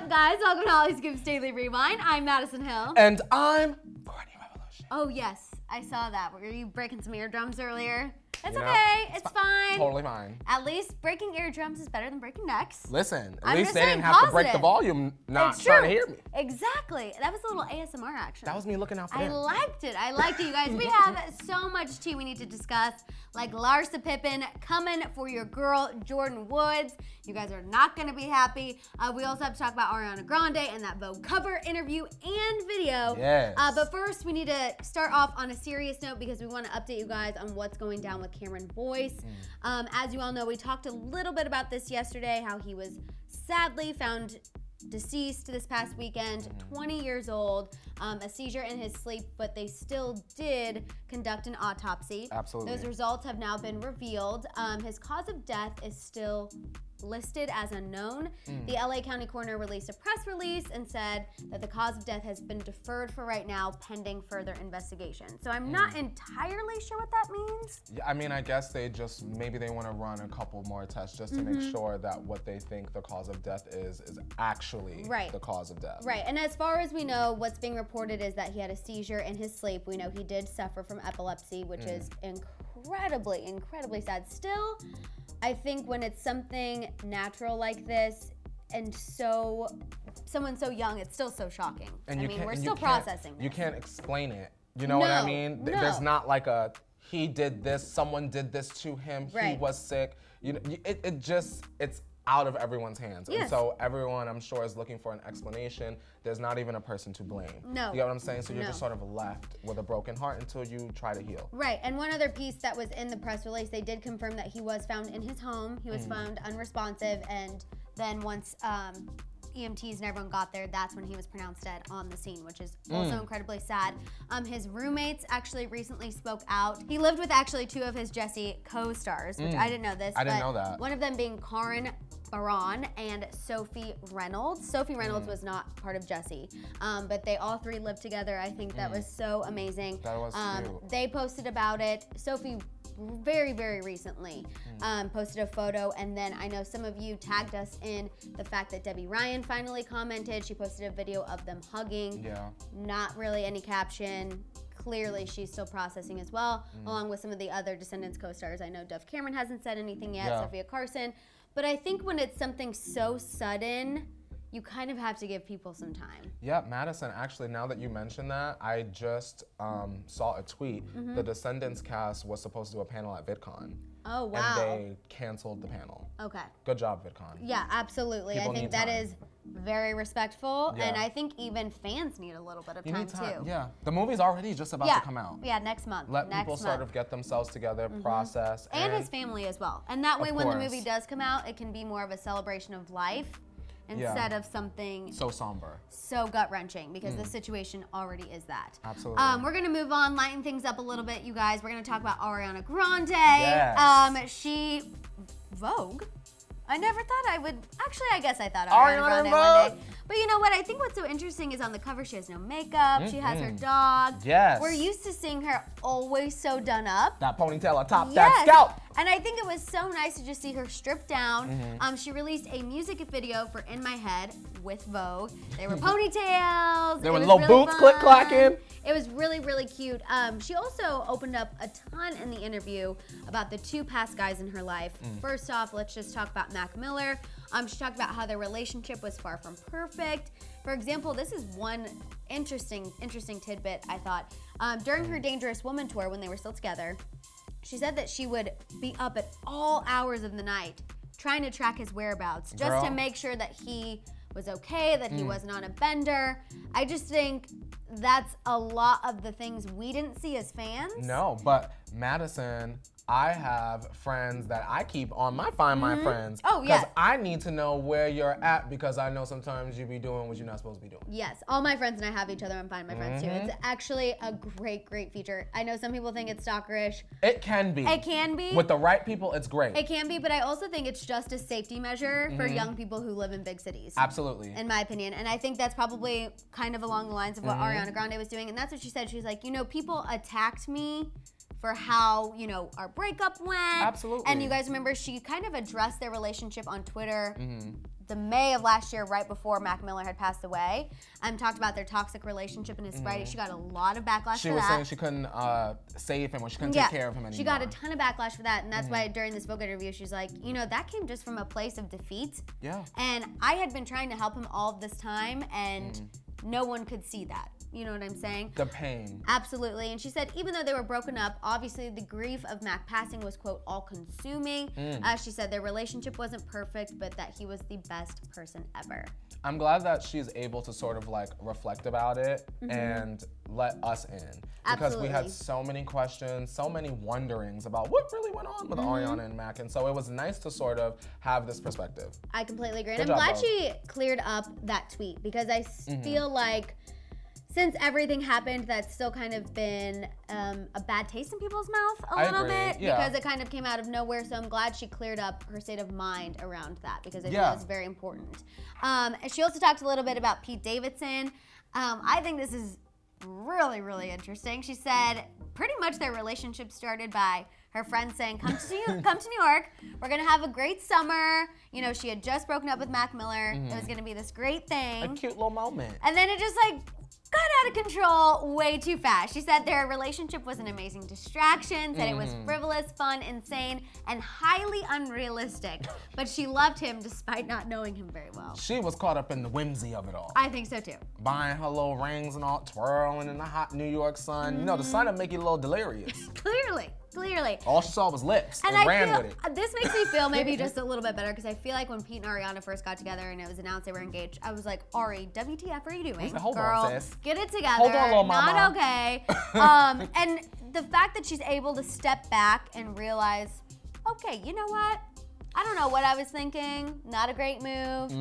up, guys? Welcome to Hollyscoop's Daily Rewind. I'm Madison Hill. And I'm Courtney Revolution. Oh, yes. I saw that. Were you breaking some eardrums earlier? It's okay. It's fine. Totally fine. At least breaking eardrums is better than breaking necks. Listen, at I'm least just they saying didn't have to break the positive. volume not It's trying true. to hear me. Exactly. That was a little ASMR action. That was me looking out for I them. liked it. I liked it, you guys. We have so much tea we need to discuss, like Larsa Pippen coming for your girl, Jordyn Woods. You guys are not going to be happy. We also have to talk about Ariana Grande and that Vogue cover interview and video. Yes. But first, we need to start off on a serious note because we want to update you guys on what's going down with Boyce. As you all know, we talked a little bit about this yesterday, how he was sadly found deceased this past weekend, 20 years old, a seizure in his sleep, but they still did conduct an autopsy. Absolutely. Those results have now been revealed. His cause of death is still listed as unknown. The LA County coroner released a press release and said that the cause of death has been deferred for right now pending further investigation. So I'm not entirely sure what that means. Yeah, I mean, I guess maybe they want to run a couple more tests just to make sure that what they think the cause of death is actually the cause of death. Right, and as far as we know, what's being reported is that he had a seizure in his sleep. We know he did suffer from epilepsy, which is incredibly, incredibly sad. Still, I think when it's something natural like this and someone so young, it's still so shocking. And we're still processing this. You can't explain it. You know what I mean? No. There's not like he did this, someone did this to him, he was sick. You know, it's out of everyone's hands. Yes. And so everyone, I'm sure, is looking for an explanation. There's not even a person to blame. No. You get what I'm saying? So you're just sort of left with a broken heart until you try to heal. Right, and one other piece that was in the press release, they did confirm that he was found in his home. He was found unresponsive, and then once EMTs and everyone got there, that's when he was pronounced dead on the scene, which is also incredibly sad. His roommates actually recently spoke out. He lived with actually two of his Jesse co-stars, which I didn't know this. I didn't know that. One of them being Karen Baran and Sophie Reynolds. Sophie Reynolds was not part of Jesse, but they all three lived together. I think that was so amazing. That was cute. They posted about it. Sophie very, very recently posted a photo, and then I know some of you tagged us in the fact that Debbie Ryan finally commented. She posted a video of them hugging. Yeah. Not really any caption. Clearly, she's still processing as well, along with some of the other Descendants co-stars. I know Dove Cameron hasn't said anything yet, Sophia Carson. But I think when it's something so sudden, you kind of have to give people some time. Yeah, Madison, actually, now that you mention that, I just saw a tweet. The Descendants cast was supposed to do a panel at VidCon. Oh, wow. And they canceled the panel. Okay. Good job, VidCon. Yeah, absolutely. People I think need that time. is very respectful, Yeah. and I think even fans need a little bit of time, too. Yeah. The movie's already just about to come out. Yeah, next month. Let people sort of get themselves together, process. And his family as well. And that way, when the course. movie does come out, it can be more of a celebration of life instead of something so somber. so gut-wrenching, because the situation already is that. Absolutely. We're gonna move on, lighten things up a little bit, you guys. We're gonna talk about Ariana Grande. Yes. Vogue. I never thought I would. Actually, I guess I thought Ariana Ariana Grande in one Vogue. day. But you know what? I think what's so interesting is on the cover she has no makeup. She has her dog. Yes. We're used to seeing her always so done up. That ponytail atop that Yes. scalp. And I think it was so nice to just see her stripped down. She released a music video for In My Head with Vogue. They were ponytails. There were It was little really boots fun. click-clacking. It was really, really cute. She also opened up a ton in the interview about the two past guys in her life. First off, let's just talk about Mac Miller. She talked about how their relationship was far from perfect. For example, this is one interesting tidbit, I thought. During her Dangerous Woman tour, when they were still together, she said that she would be up at all hours of the night trying to track his whereabouts just to make sure that he was okay, that he wasn't on a bender. I just think that's a lot of the things we didn't see as fans. No, but Madison, I have friends that I keep on my Find My Friends. Oh, yeah. Because I need to know where you're at, because I know sometimes you be doing what you're not supposed to be doing. Yes, all my friends and I have each other on Find My Friends too. It's actually a great, great feature. I know some people think it's stalkerish. It can be. It can be. With the right people, it's great. It can be, but I also think it's just a safety measure for young people who live in big cities. Absolutely. In my opinion. And I think that's probably kind of along the lines of what Ariana Grande was doing. And that's what she said. She's like, people attacked me for how, our breakup went. Absolutely. And you guys remember she kind of addressed their relationship on Twitter the May of last year, right before Mac Miller had passed away, talked about their toxic relationship in his sobriety. She got a lot of backlash for that. She was saying she couldn't save him or she couldn't take care of him anymore. She got a ton of backlash for that, and that's why during this Vogue interview, she's like, you know, that came just from a place of defeat. Yeah. And I had been trying to help him all of this time, and no one could see that. You know what I'm saying? The pain. Absolutely. And she said even though they were broken up, obviously the grief of Mac passing was, quote, all-consuming. She said their relationship wasn't perfect, but that he was the best person ever. I'm glad that she's able to sort of like reflect about it and let us in. Because we had so many questions, so many wonderings about what really went on with Ariana and Mac. And so it was nice to sort of have this perspective. I completely agree. And I'm glad she cleared up that tweet because I feel like since everything happened, that's still kind of been a bad taste in people's mouth a little bit because it kind of came out of nowhere. So I'm glad she cleared up her state of mind around that because I think that's very important. She also talked a little bit about Pete Davidson. I think this is really, really interesting. She said pretty much their relationship started by her friend saying, come to New York. We're going to have a great summer. You know, she had just broken up with Mac Miller. It was going to be this great thing. A cute little moment. And then it just like got out of control way too fast. She said their relationship was an amazing distraction, said it was frivolous, fun, insane, and highly unrealistic. But she loved him despite not knowing him very well. She was caught up in the whimsy of it all. I think so too. Buying her little rings and all, twirling in the hot New York sun. You know, the sun would make you a little delirious. Clearly. All she saw was lips and ran with it. This makes me feel maybe just a little bit better because I feel like when Pete and Ariana first got together and it was announced they were engaged, I was like, Ari, WTF are you doing? Hold Girl, on, sis. Get it together. Hold on, little mama. Not okay. And the fact that she's able to step back and realize, okay, you know what? I don't know what I was thinking. Not a great move.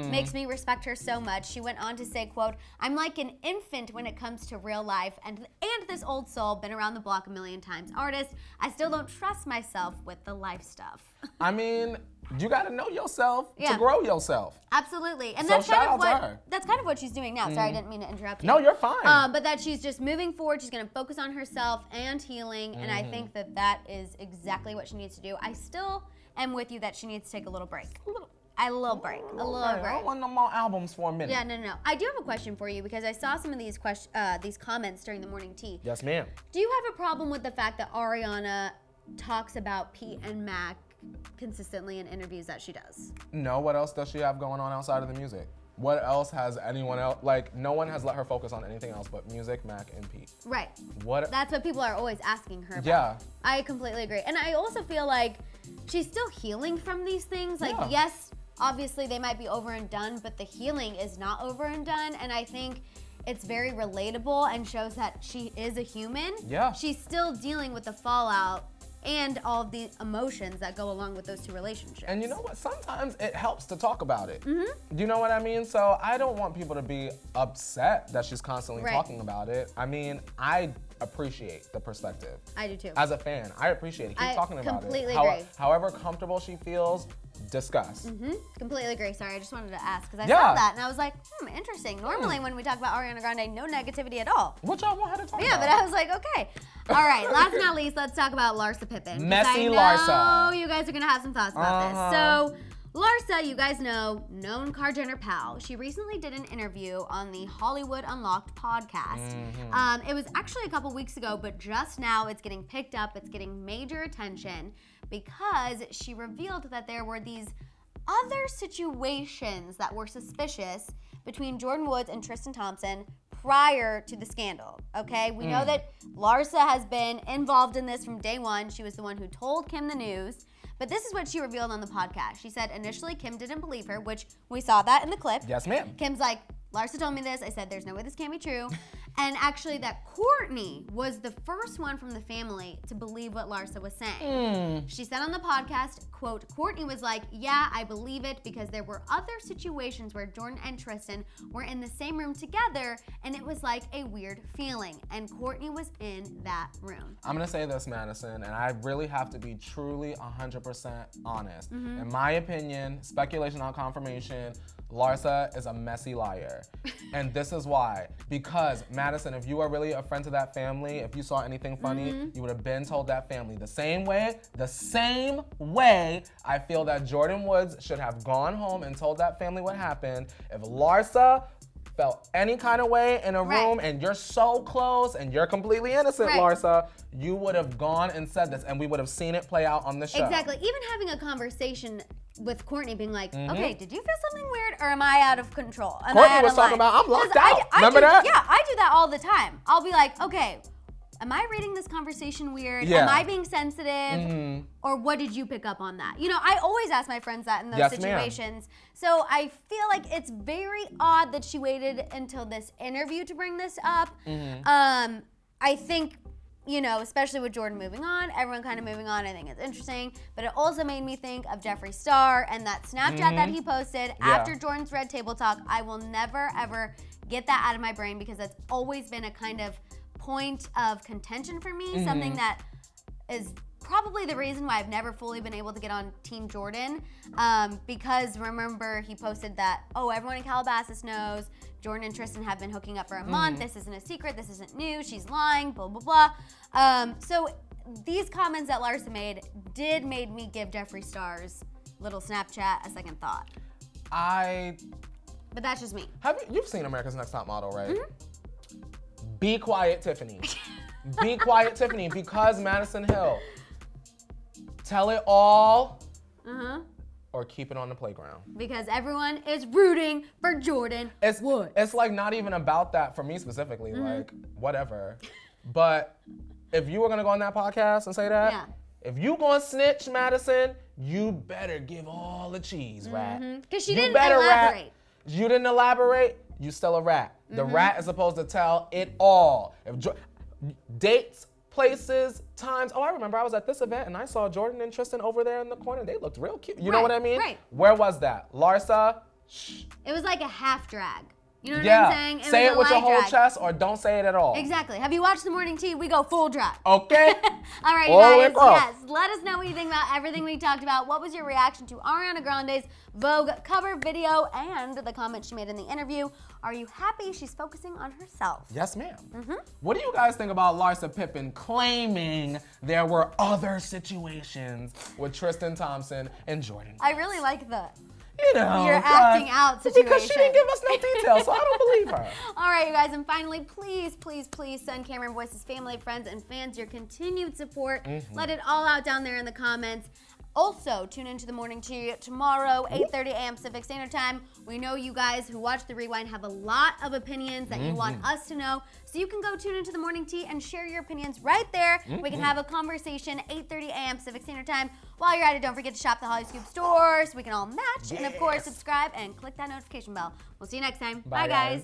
Makes me respect her so much. She went on to say, quote, I'm like an infant when it comes to real life and this old soul, been around the block a million times. Artist, I still don't trust myself with the life stuff. I mean, you got to know yourself to grow yourself. Absolutely. And so that's kind of what she's doing now. Sorry, I didn't mean to interrupt you. No, you're fine. But that she's just moving forward. She's going to focus on herself and healing. And I think that is exactly what she needs to do. I still am with you that she needs to take a little break. A little break. I don't want no more albums for a minute. Yeah, no. I do have a question for you because I saw some of these comments during the morning tea. Yes, ma'am. Do you have a problem with the fact that Ariana talks about Pete and Mac consistently in interviews that she does? No, what else does she have going on outside of the music? What else has anyone else, like, no one has let her focus on anything else but music, Mac, and Pete. Right. That's what people are always asking her about. Yeah. I completely agree. And I also feel like she's still healing from these things. Like, yes, obviously they might be over and done, but the healing is not over and done. And I think it's very relatable and shows that she is a human. Yeah. She's still dealing with the fallout and all of the emotions that go along with those two relationships. And you know what? Sometimes it helps to talk about it. Do you know what I mean? So I don't want people to be upset that she's constantly talking about it. I mean, I appreciate the perspective. I do too. As a fan, I appreciate it. Keep talking about it. Completely agree. However comfortable she feels, discuss. Completely agree. Sorry, I just wanted to ask because I saw that and I was like, interesting. Normally when we talk about Ariana Grande, no negativity at all. What y'all want her to talk about? Yeah, but I was like, okay. All right, last but not least, let's talk about Larsa Pippen. Messy Larsa. I know you guys are going to have some thoughts about this. So Larsa, you guys know, known Kar-Jenner pal. She recently did an interview on the Hollywood Unlocked podcast. It was actually a couple weeks ago, but just now it's getting picked up. It's getting major attention because she revealed that there were these other situations that were suspicious between Jordyn Woods and Tristan Thompson prior to the scandal, okay? We know that Larsa has been involved in this from day one. She was the one who told Kim the news. But this is what she revealed on the podcast. She said initially Kim didn't believe her, which we saw that in the clip. Yes, ma'am. Kim's like, Larsa told me this. I said, there's no way this can't be true. And actually that Courtney was the first one from the family to believe what Larsa was saying. She said on the podcast, quote, Courtney was like, yeah, I believe it because there were other situations where Jordyn and Tristan were in the same room together and it was like a weird feeling. And Courtney was in that room. I'm gonna say this, Madison, and I really have to be truly 100% honest. In my opinion, speculation, not confirmation, Larsa is a messy liar. And this is why. Because Madison, if you are really a friend to that family, if you saw anything funny, you would have been told that family. The same way I feel that Jordyn Woods should have gone home and told that family what happened. If Larsa felt any kind of way in a room and you're so close and you're completely innocent, Larsa, you would have gone and said this and we would have seen it play out on the show. Exactly. Even having a conversation with Courtney being like, okay, did you feel something weird or am I out of control? Courtney was talking about, I'm locked out. Remember that? Yeah, I do that all the time. I'll be like, okay, am I reading this conversation weird? Am I being sensitive? Or what did you pick up on that? You know, I always ask my friends that in those situations. So I feel like it's very odd that she waited until this interview to bring this up. I think, you know, especially with Jordyn moving on, everyone kind of moving on, I think it's interesting. But it also made me think of Jeffree Star and that Snapchat that he posted after Jordyn's Red Table Talk. I will never, ever get that out of my brain because that's always been a kind of point of contention for me, something that is probably the reason why I've never fully been able to get on Team Jordyn, because remember he posted that, oh, everyone in Calabasas knows Jordyn and Tristan have been hooking up for a month. This isn't a secret. This isn't new. She's lying, blah, blah, blah. So these comments that Larsa made made me give Jeffree Star's little Snapchat a second thought. But that's just me. You've seen America's Next Top Model, right? Be quiet, Tiffany. Be quiet, Tiffany, because Madison Hill. Tell it all or keep it on the playground. Because everyone is rooting for Jordyn Woods. It's like not even about that for me specifically, like whatever. But if you were gonna go on that podcast and say that, if you gonna snitch, Madison, you better give all the cheese, rat. Because she didn't elaborate. You didn't elaborate, you still a rat. The rat is supposed to tell it all. Dates, places, times. Oh, I remember I was at this event and I saw Jordyn and Tristan over there in the corner. They looked real cute. You know what I mean? Right. Where was that? Larsa? Shh. It was like a half drag. You know what I'm saying? Say it with your whole chest or don't say it at all. Exactly. Have you watched The Morning Tea? We go full drag. Okay. All right, you guys. Yes. Let us know what you think about everything we talked about. What was your reaction to Ariana Grande's Vogue cover video and the comment she made in the interview? Are you happy she's focusing on herself? Yes, ma'am. What do you guys think about Larsa Pippen claiming there were other situations with Tristan Thompson and Jordyn? I really like the you're acting out situation. Because she didn't give us no details, so I don't believe her. All right, you guys, and finally, please, please, please send Cameron Boyce's family, friends, and fans your continued support. Let it all out down there in the comments. Also, tune into The Morning Tea tomorrow, 8:30 a.m. Pacific Standard Time. We know you guys who watch The Rewind have a lot of opinions that you want us to know. So you can go tune into The Morning Tea and share your opinions right there. We can have a conversation, 8:30 a.m. Pacific Standard Time. While you're at it, don't forget to shop the Hollyscoop store so we can all match. And of course, subscribe and click that notification bell. We'll see you next time. Bye guys.